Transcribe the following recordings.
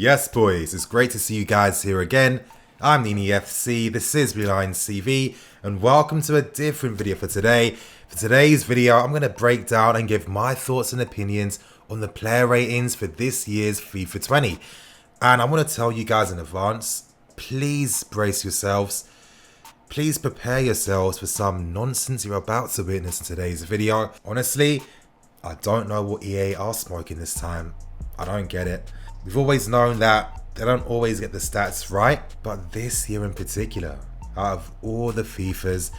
Yes, boys, it's great to see you guys here again. I'm Nini FC, this is Beeline CV, and welcome to a different video for today. For today's video, I'm going to break down and give my thoughts and opinions on the player ratings for this year's FIFA 20. And I want to tell you guys in advance, please brace yourselves. Please prepare yourselves for some nonsense you're about to witness in today's video. Honestly, I don't know what EA are smoking this time. I don't get it. We've always known that they don't always get the stats right, but this year in particular, out of all the FIFAs,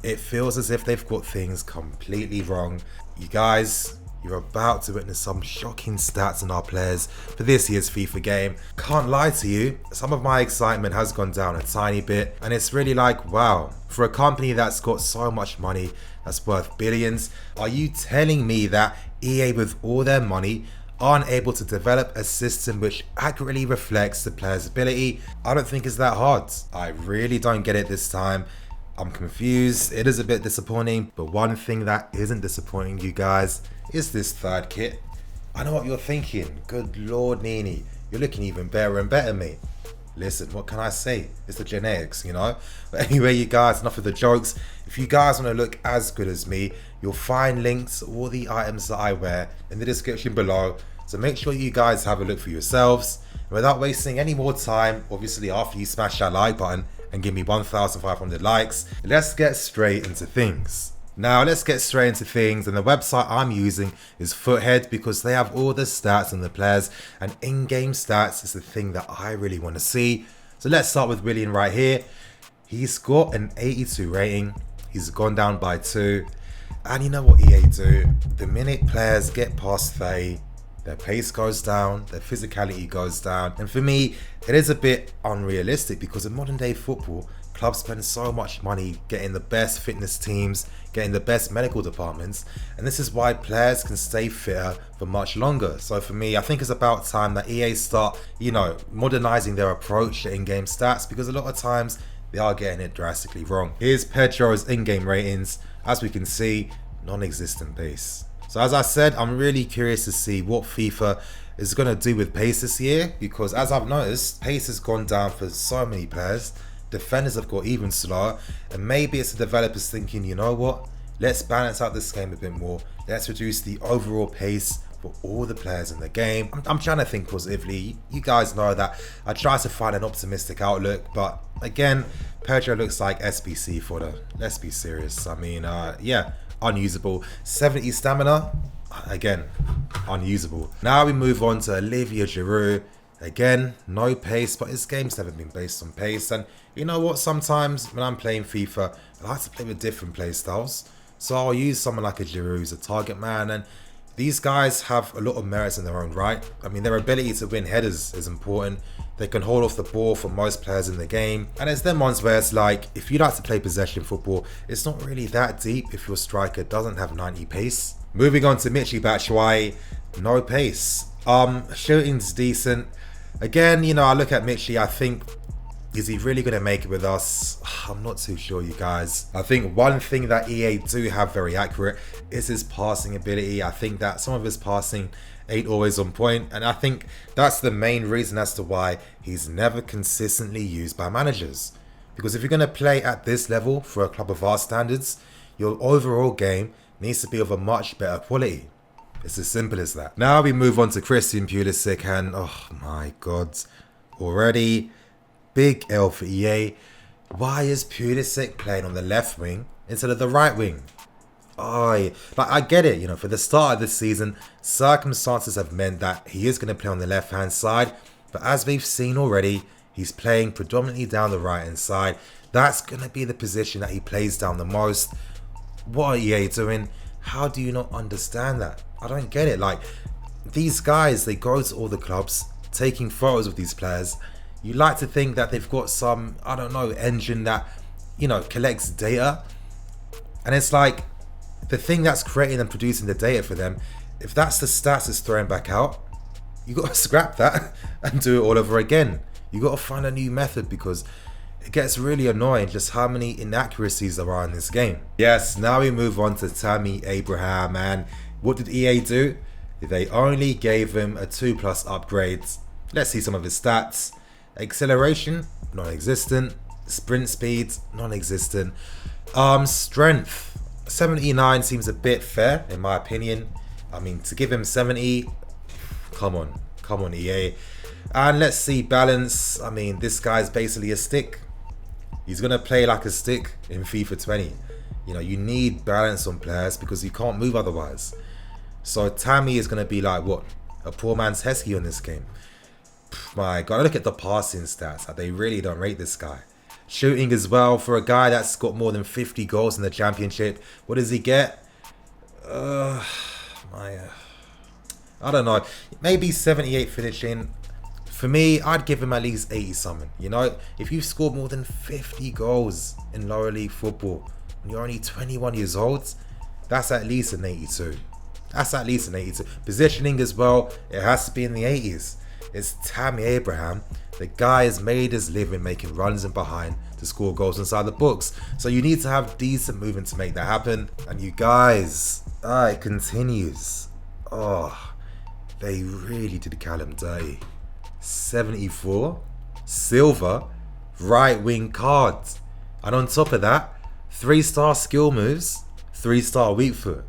it feels as if they've got things completely wrong. You guys, you're about to witness some shocking stats on our players for this year's FIFA game. Can't lie to you, some of my excitement has gone down a tiny bit, and it's really like, wow, for a company that's got so much money, that's worth billions, are you telling me that EA with all their money aren't able to develop a system which accurately reflects the player's ability? I don't think it's that hard. I really don't get it this time. I'm confused, it is a bit disappointing, but one thing that isn't disappointing, you guys, is this third kit. I know what you're thinking. Good lord, Nini, you're looking even better and better, mate. Listen, what can I say? It's the genetics, you know? But anyway, you guys, enough of the jokes. If you guys want to look as good as me, you'll find links to all the items that I wear in the description below. So make sure you guys have a look for yourselves. And without wasting any more time, obviously after you smash that like button and give me 1,500 likes, let's get straight into things. Now let's get straight into things, and the website I'm using is Foothead because they have all the stats on the players, and in-game stats is the thing that I really want to see. So let's start with Willian right here. He's got an 82 rating, he's gone down by 2, and you know what EA do? The minute players get past 30, their pace goes down, their physicality goes down, and for me, it is a bit unrealistic because in modern day football, clubs spend so much money getting the best fitness teams, getting the best medical departments, and this is why players can stay fitter for much longer. So for me, I think it's about time that EA start, modernizing their approach to in-game stats, because a lot of times they are getting it drastically wrong. Here's Pedro's in-game ratings. As we can see, non-existent pace. So as I said, I'm really curious to see what FIFA is going to do with pace this year, because as I've noticed, pace has gone down for so many players. Defenders have got even slower, and maybe it's the developers thinking, you know what, let's balance out this game a bit more. Let's reduce the overall pace for all the players in the game. I'm trying to think positively. You guys know that I try to find an optimistic outlook, but again, Pedro looks like SBC fodder. Let's be serious. I mean, yeah, unusable. 70 stamina, again, unusable. Now we move on to Olivier Giroud. Again, no pace, but his game's never been based on pace. And you know what, sometimes when I'm playing FIFA, I like to play with different play styles. So I'll use someone like a Giroud who's a target man, and these guys have a lot of merits in their own right. I mean, their ability to win headers is important. They can hold off the ball for most players in the game. And it's them ones where it's like, if you like to play possession football, it's not really that deep if your striker doesn't have 90 pace. Moving on to Michy Batshuayi, no pace. Shooting's decent. Again, I look at Michy, I think, is he really going to make it with us? I'm not too sure, you guys. I think one thing that EA do have very accurate is his passing ability. I think that some of his passing ain't always on point, and I think that's the main reason as to why he's never consistently used by managers. Because if you're going to play at this level for a club of our standards, your overall game needs to be of a much better quality. It's as simple as that. Now we move on to Christian Pulisic, and oh my god, already big L for EA. Why is Pulisic playing on the left wing instead of the right wing? I get it, for the start of this season, circumstances have meant that he is going to play on the left hand side, but as we've seen already, he's playing predominantly down the right hand side. That's going to be the position that he plays down the most. What are EA doing? How do you not understand that? I don't get it. Like, these guys, they go to all the clubs taking photos of these players. You like to think that they've got some, I don't know, engine that, collects data. And it's like, the thing that's creating and producing the data for them, if that's the stats that's thrown back out, you got to scrap that and do it all over again. You got to find a new method, because it gets really annoying just how many inaccuracies there are in this game. Yes, now we move on to Tammy Abraham, and what did EA do? They only gave him a 2+ upgrade. Let's see some of his stats. Acceleration, non-existent. Sprint speed, non-existent. Strength, 79 seems a bit fair in my opinion. I mean, to give him 70, come on EA. And let's see balance. I mean, this guy's basically a stick. He's gonna play like a stick in FIFA 20. You know, you need balance on players because you can't move otherwise. So Tammy is gonna be like what? A poor man's Heskey on this game. My God, look at the passing stats. They really don't rate this guy. Shooting as well, for a guy that's got more than 50 goals in the championship. What does he get? I don't know. Maybe 78 finishing. For me, I'd give him at least 80 something. You know, if you've scored more than 50 goals in lower league football and you're only 21 years old, that's at least an 82. That's at least an 82. Positioning as well, it has to be in the 80s. It's Tammy Abraham. The guy has made his living making runs in behind to score goals inside the books. So you need to have decent movement to make that happen. And you guys, it continues. Oh, they really did Callum dirty. 74, silver, right wing cards. And on top of that, 3-star skill moves, 3-star weak foot.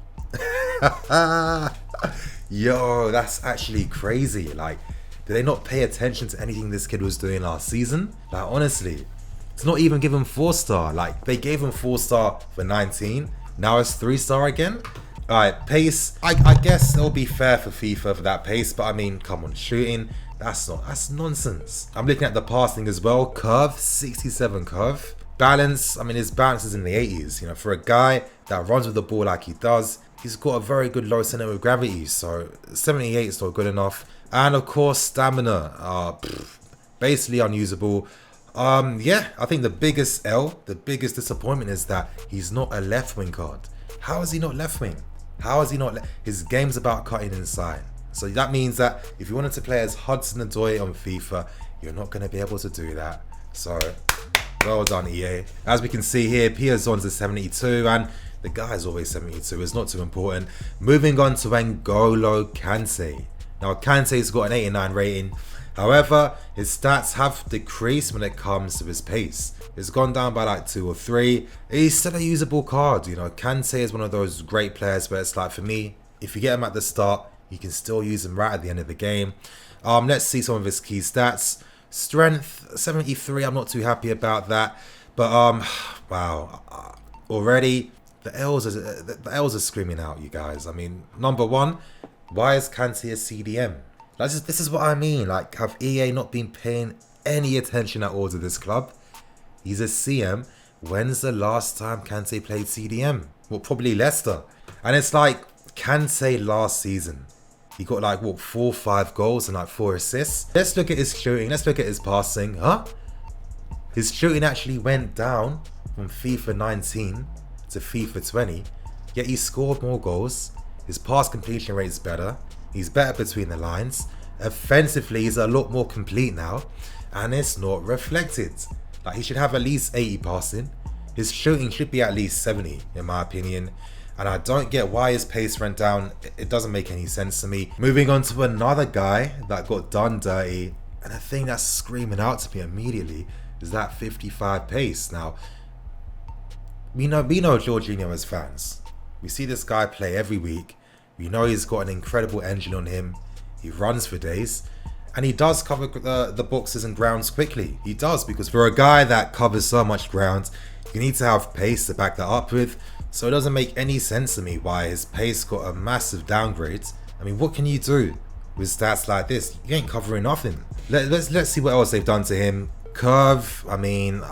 Yo, that's actually crazy. Like, did they not pay attention to anything this kid was doing last season? Like, honestly, it's not even give him 4-star. Like, they gave him 4-star for 19. Now it's 3-star again. Alright, pace. I guess it'll be fair for FIFA for that pace, but I mean, come on, shooting. That's nonsense. I'm looking at the passing as well. Curve, 67 curve. Balance, I mean, his balance is in the 80s. You know, for a guy that runs with the ball like he does, he's got a very good low center of gravity. So 78 is not good enough. And of course, stamina, basically unusable. Yeah, I think the biggest disappointment is that he's not a left wing card. How is he not left wing? How is he not? His game's about cutting inside. So that means that if you wanted to play as Hudson-Odoi on FIFA, you're not going to be able to do that. So, well done, EA. As we can see here, Piazon's a 72, and the guy's always 72. It's not too important. Moving on to N'Golo Kante. Now, Kante's got an 89 rating. However, his stats have decreased when it comes to his pace. It's gone down by like 2 or 3. He's still a usable card. You know, Kante is one of those great players where it's like, for me, if you get him at the start, you can still use him right at the end of the game. Let's see some of his key stats. Strength, 73. I'm not too happy about that. But, wow. Already, the L's are screaming out, you guys. I mean, number one, why is Kante a CDM? This is what I mean. Like, have EA not been paying any attention at all to this club? He's a CM. When's the last time Kante played CDM? Well, probably Leicester. And it's like, Kante last season, he got like, what, 4 or 5 goals and like 4 assists. Let's look at his shooting. Let's look at his passing. Huh? His shooting actually went down from FIFA 19 to FIFA 20. Yet he scored more goals. His pass completion rate is better. He's better between the lines. Offensively, he's a lot more complete now. And it's not reflected. Like, he should have at least 80 passing. His shooting should be at least 70, in my opinion. And I don't get why his pace went down. It doesn't make any sense to me. Moving on to another guy that got done dirty. And the thing that's screaming out to me immediately is that 55 pace. Now, we know Jorginho as fans. We see this guy play every week. We know he's got an incredible engine on him. He runs for days. And he does cover the boxes and grounds quickly. He does, because for a guy that covers so much ground, you need to have pace to back that up with. So it doesn't make any sense to me why his pace got a massive downgrade. I mean, what can you do with stats like this? You ain't covering nothing. Let's see what else they've done to him. Curve, I mean,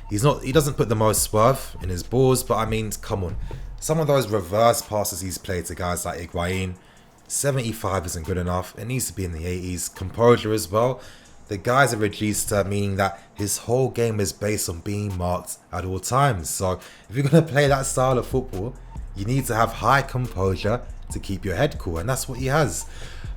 he doesn't put the most swerve in his balls, but I mean, come on. Some of those reverse passes he's played to guys like Higuain, 75 isn't good enough. It needs to be in the 80s. Composure as well. The guy's a regista, meaning that his whole game is based on being marked at all times. So if you're going to play that style of football, you need to have high composure to keep your head cool, and that's what he has.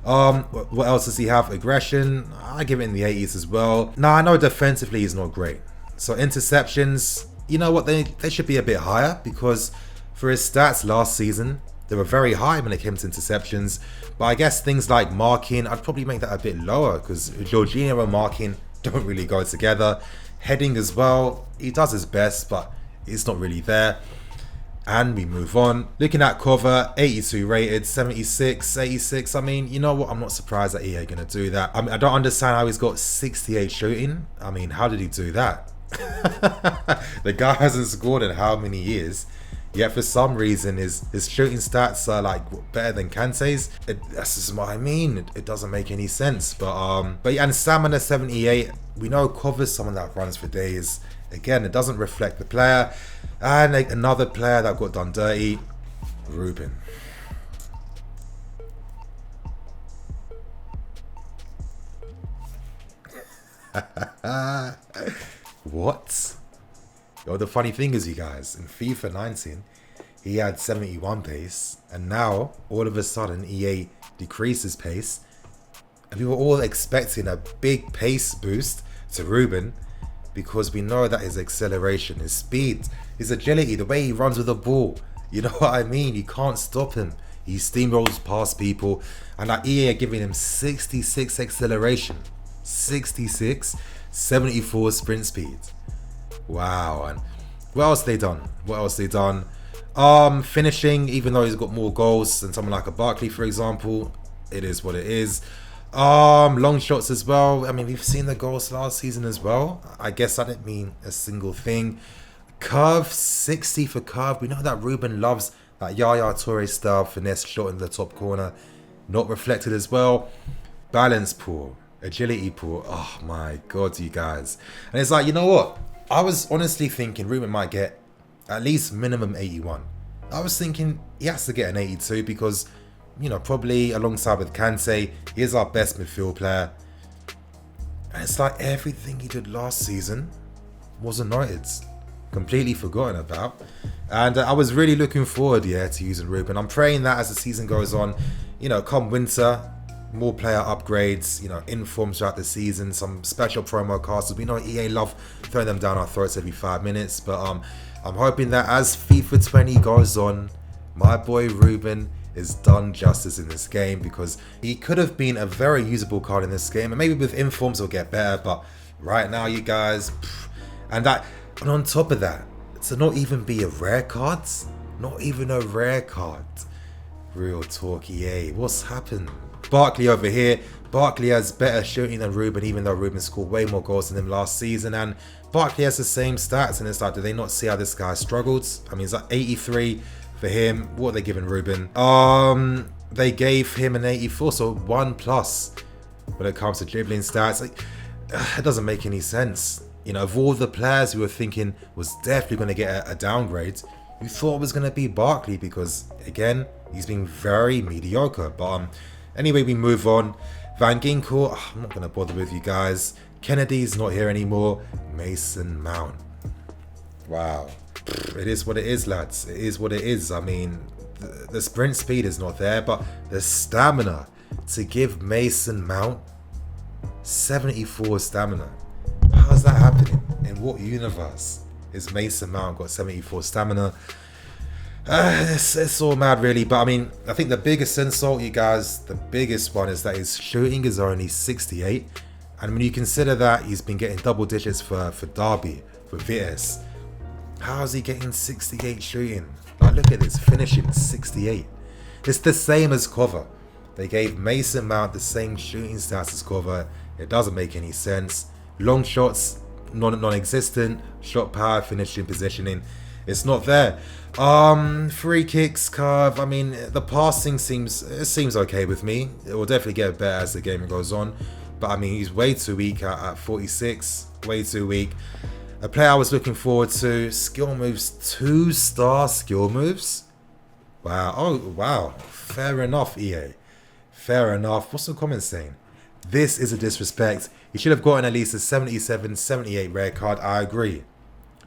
What else does he have? Aggression, I give it in the 80s as well. Now, I know defensively he's not great. So interceptions, you know what, they should be a bit higher, because for his stats last season, They were very high when it came to interceptions, but I guess things like marking, I'd probably make that a bit lower because Jorginho and marking don't really go together. Heading as well, he does his best, but it's not really there. And we move on. Looking at cover, 82 rated, 76, 86. I mean, you know what? I'm not surprised that EA are going to do that. I mean, I don't understand how he's got 68 shooting. I mean, how did he do that? The guy hasn't scored in how many years? Yet for some reason his shooting stats are like better than Kante's. That's just what I mean. It doesn't make any sense. But yeah, and stamina 78. We know covers someone that runs for days. Again, it doesn't reflect the player. And another player that got done dirty, Ruben. What? Yo, the funny thing is, you guys, in FIFA 19, he had 71 pace, and now, all of a sudden, EA decreases pace, and we were all expecting a big pace boost to Ruben, because we know that his acceleration, his speed, his agility, the way he runs with the ball, you know what I mean? You can't stop him. He steamrolls past people, and that EA are giving him 66 acceleration, 66, 74 sprint speed. Wow. And what else they done? What else they done? Finishing, even though he's got more goals than someone like a Barkley, for example, it is what it is. Long shots as well. I mean, we've seen the goals last season as well. I guess I didn't mean a single thing. Curve, 60 for curve. We know that Ruben loves that Yaya Toure style finesse shot in the top corner. Not reflected as well. Balance poor. Agility poor. Oh my god, you guys. And it's like, you know what? I was honestly thinking Ruben might get at least minimum 81. I was thinking he has to get an 82 because, you know, probably alongside with Kante, he is our best midfield player. And it's like everything he did last season was anointed. Completely forgotten about. And I was really looking forward, yeah, to using Ruben. I'm praying that as the season goes on, you know, come winter, more player upgrades, you know, informs throughout the season, some special promo cards. We know EA love throwing them down our throats every 5 minutes. But I'm hoping that as FIFA 20 goes on, my boy Ruben is done justice in this game, because he could have been a very usable card in this game, and maybe with informs it'll get better, but right now, you guys, and on top of that, to not even be a rare card, not even a rare card. Real talk, EA, what's happened? Barkley over here. Barkley has better shooting than Ruben, even though Ruben scored way more goals than him last season, and Barkley has the same stats, and it's like, do they not see how this guy struggled? I mean, it's like 83 for him. What are they giving Ruben? They gave him an 84, so 1+ when it comes to dribbling stats. Like, it doesn't make any sense. You know, of all the players we were thinking was definitely going to get a downgrade, you thought it was going to be Barkley, because again, he's been very mediocre. But anyway, we move on. Van Ginkel, I'm not going to bother with you guys. Kennedy's not here anymore. Mason Mount. Wow. It is what it is, lads. It is what it is. I mean, the sprint speed is not there, but the stamina to give Mason Mount 74 stamina. How's that happening? In what universe is Mason Mount got 74 stamina? It's all mad, really. But I mean, I think the biggest insult, you guys, the biggest one is that his shooting is only 68. And when you consider that he's been getting double digits for Derby, for Vitesse, how is he getting 68 shooting? Like, look at this, finishing 68. It's the same as cover. They gave Mason Mount the same shooting stats as cover. It doesn't make any sense. Long shots, non-existent. Shot power, finishing, positioning, it's not there. Free kicks, curve. I mean, the passing seems okay with me. It will definitely get better as the game goes on. But I mean, he's way too weak at 46. Way too weak. A player I was looking forward to. Skill moves, 2-star skill moves. Wow. Oh, wow. Fair enough, EA. Fair enough. What's the comment saying? This is a disrespect. He should have gotten at least a 77, 78 rare card. I agree.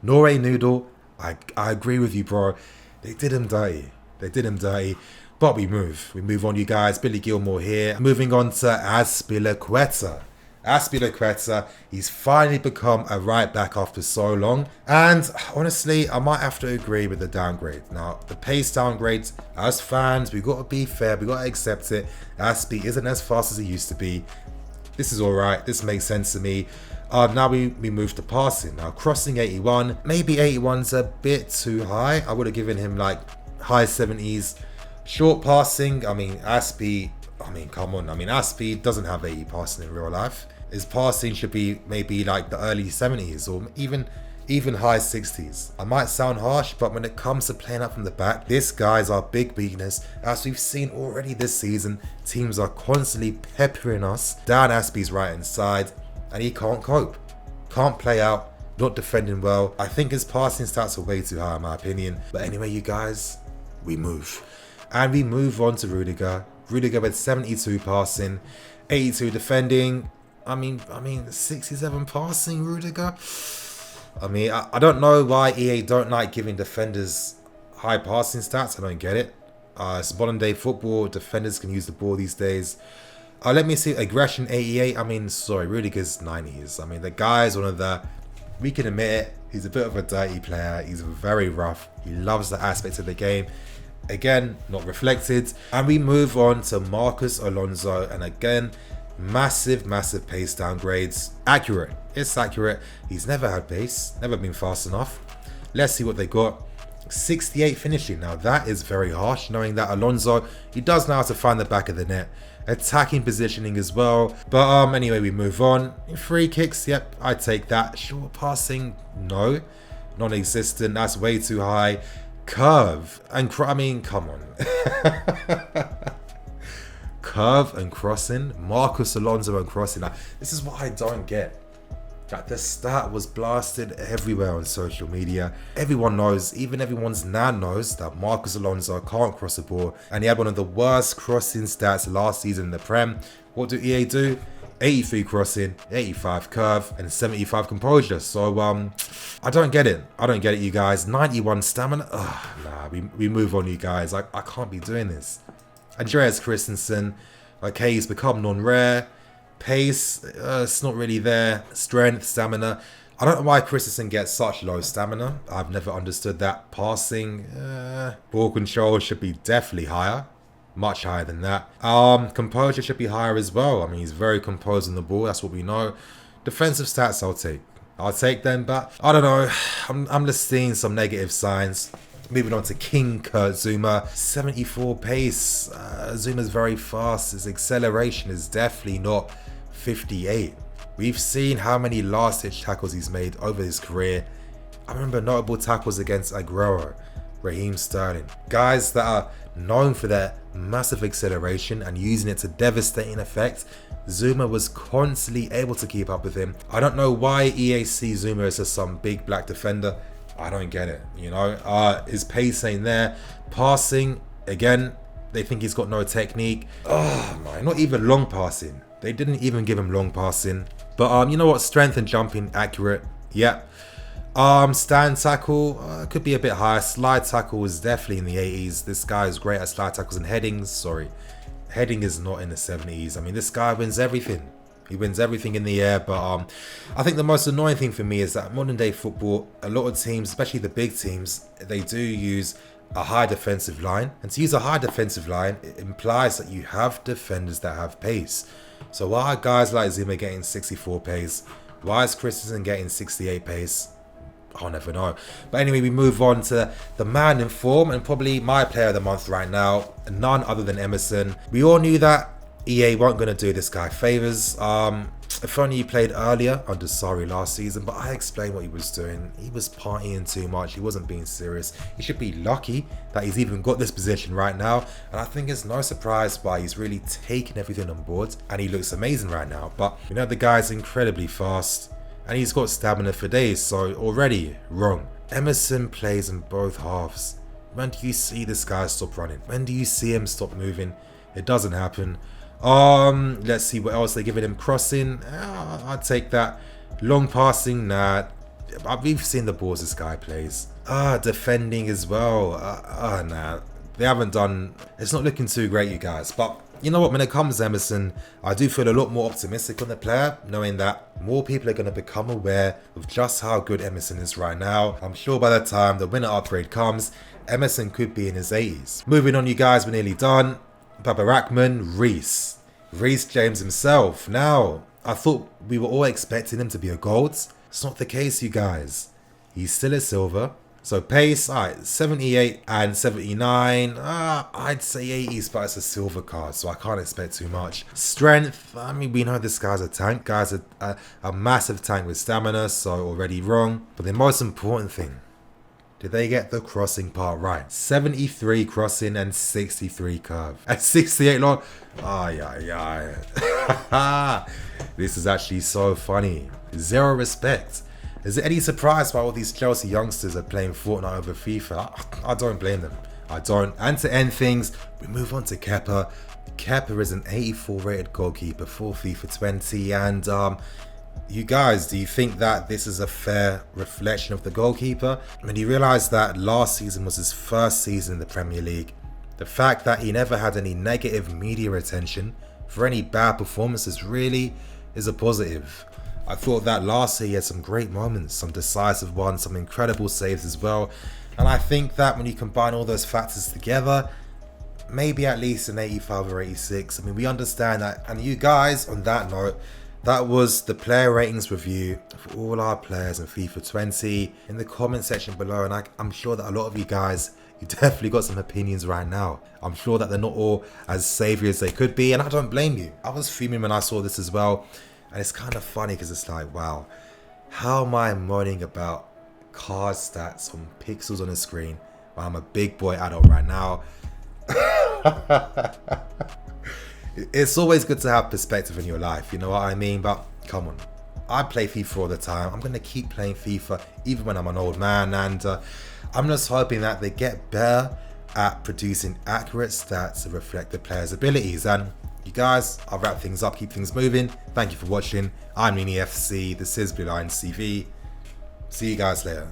Norway Noodle, I agree with you, bro. They did him dirty. They did him dirty. But we move. We move on, you guys. Billy Gilmore here. Moving on to Azpilicueta. Azpilicueta, he's finally become a right back after so long. And honestly, I might have to agree with the downgrade. Now, the pace downgrades, as fans, we got to be fair, we got to accept it. Azpi isn't as fast as he used to be. This is alright, this makes sense to me. Now we move to passing. Now, crossing 81, maybe 81's a bit too high. I would have given him like high 70s. Short passing, I mean, Azpi, come on. I mean, Azpi doesn't have 80 passing in real life. His passing should be maybe like the early 70s or even high 60s. I might sound harsh, but when it comes to playing up from the back, this guy's our big weakness. As we've seen already this season, teams are constantly peppering us down Azpi's right hand side, and he can't cope. Can't play out, not defending well. I think his passing stats are way too high in my opinion. But anyway, you guys, we move. And we move on to Rudiger. Rudiger with 72 passing, 82 defending. I mean, 67 passing, Rudiger. I mean, I don't know why EA don't like giving defenders high passing stats. I don't get it. It's modern day football. Defenders can use the ball these days. Let me see. Aggression 88. I mean, sorry, Rudiger's 90s. I mean, the guy's one of the... We can admit it. He's a bit of a dirty player. He's very rough. He loves the aspects of the game. Again, not reflected. And we move on to Marcos Alonso. And again, massive pace downgrades. Accurate. It's accurate. He's never had pace. Never been fast enough. Let's see what they got. 68 finishing. Now that is very harsh, knowing that Alonso, he does know how to find the back of the net. Attacking positioning as well. But anyway, we move on. Free kicks, yep, I take that. Short passing, no. Non-existent. That's way too high. Curve and I mean, come on. Curve and crossing. Marcos Alonso and crossing. Now, this is what I don't get. Like, the stat was blasted everywhere on social media. Everyone knows, even everyone's nan knows, that Marcos Alonso can't cross the ball, and he had one of the worst crossing stats last season in the Prem. What do EA do? 83 crossing, 85 curve, and 75 composure. So I don't get it. I don't get it, you guys. 91 stamina. Nah, we move on, you guys. I can't be doing this. Andreas Christensen. Okay, he's become non-rare. Pace, it's not really there. Strength, stamina. I don't know why Christensen gets such low stamina. I've never understood that. Passing, ball control should be definitely higher. Much higher than that. Composure should be higher as well. I mean, he's very composed on the ball. That's what we know. Defensive stats, I'll take them, but I don't know. I'm just seeing some negative signs. Moving on to King Kurt Zouma, 74 pace. Zuma's very fast. His acceleration is definitely not 58. We've seen how many last-ditch tackles he's made over his career. I remember notable tackles against Aguero, Raheem Sterling. Guys that are known for their massive acceleration and using it to devastating effect. Zouma was constantly able to keep up with him. I don't know why EA sees Zouma as some big black defender. I don't get it, you know. His pace ain't there. Passing, again, they think he's got no technique. Oh my, not even long passing. They didn't even give him long passing. But you know what? Strength and jumping, accurate. Yeah. Stand tackle, could be a bit higher. Slide tackle was definitely in the 80s. This guy is great at slide tackles and headings. Sorry. Heading is not in the 70s. I mean, this guy wins everything. He wins everything in the air, but I think the most annoying thing for me is that modern day football, a lot of teams, especially the big teams, they do use a high defensive line. And to use a high defensive line, it implies that you have defenders that have pace. So why are guys like Zuma getting 64 pace? Why is Christensen getting 68 pace? I'll never know. But anyway, we move on to the man in form and probably my player of the month right now. None other than Emerson. We all knew that EA weren't going to do this guy favors. If only he played earlier under Sarri last season, but I explained what he was doing. He was partying too much. He wasn't being serious. He should be lucky that he's even got this position right now. And I think it's no surprise why he's really taken everything on board. And he looks amazing right now. But you know, the guy's incredibly fast. And he's got stamina for days. So already wrong. Emerson plays in both halves. When do you see this guy stop running? When do you see him stop moving? It doesn't happen. Let's see what else they're giving him. Crossing, I'll take that. Long passing, nah. We've seen the balls this guy plays. Defending as well. Nah. They haven't done. It's not looking too great, you guys. But you know what, when it comes to Emerson, I do feel a lot more optimistic on the player, knowing that more people are going to become aware of just how good Emerson is right now. I'm sure by the time the winter upgrade comes, Emerson could be in his 80s. Moving on, you guys, we're nearly done. Babarakman, Reece James himself. Now, I thought we were all expecting him to be a gold. It's not the case, you guys. He's still a silver. So pace, alright, 78 and 79, I'd say 80s, but it's a silver card, so I can't expect too much. Strength, I mean, we know this guy's a tank. Guy's a massive tank with stamina, so already wrong. But the most important thing, did they get the crossing part right? 73 crossing and 63 curve. At 68 long, this is actually so funny. Zero respect. Is it any surprise why all these Chelsea youngsters are playing Fortnite over FIFA? I don't blame them. I don't. And to end things, we move on to Kepa. Kepa is an 84 rated goalkeeper for FIFA 20. And you guys, do you think that this is a fair reflection of the goalkeeper? When you realise that last season was his first season in the Premier League, the fact that he never had any negative media attention for any bad performances really is a positive. I thought that last year he had some great moments, some decisive ones, some incredible saves as well. And I think that when you combine all those factors together, maybe at least an 85 or 86. I mean, we understand that. And you guys, on that note, that was the player ratings review for all our players in FIFA 20. In the comment section below, and I'm sure that a lot of you guys, you definitely got some opinions right now. I'm sure that they're not all as savoury as they could be, and I don't blame you. I was fuming when I saw this as well. And it's kind of funny because it's like, wow, how am I moaning about card stats on pixels on the screen while I'm a big boy adult right now? It's always good to have perspective in your life, you know what I mean? But come on, I play FIFA all the time. I'm going to keep playing FIFA even when I'm an old man. And I'm just hoping that they get better at producing accurate stats to reflect the player's abilities. And you guys, I'll wrap things up, keep things moving. Thank you for watching. I'm NiniFC. This is Blue Line CV. See you guys later.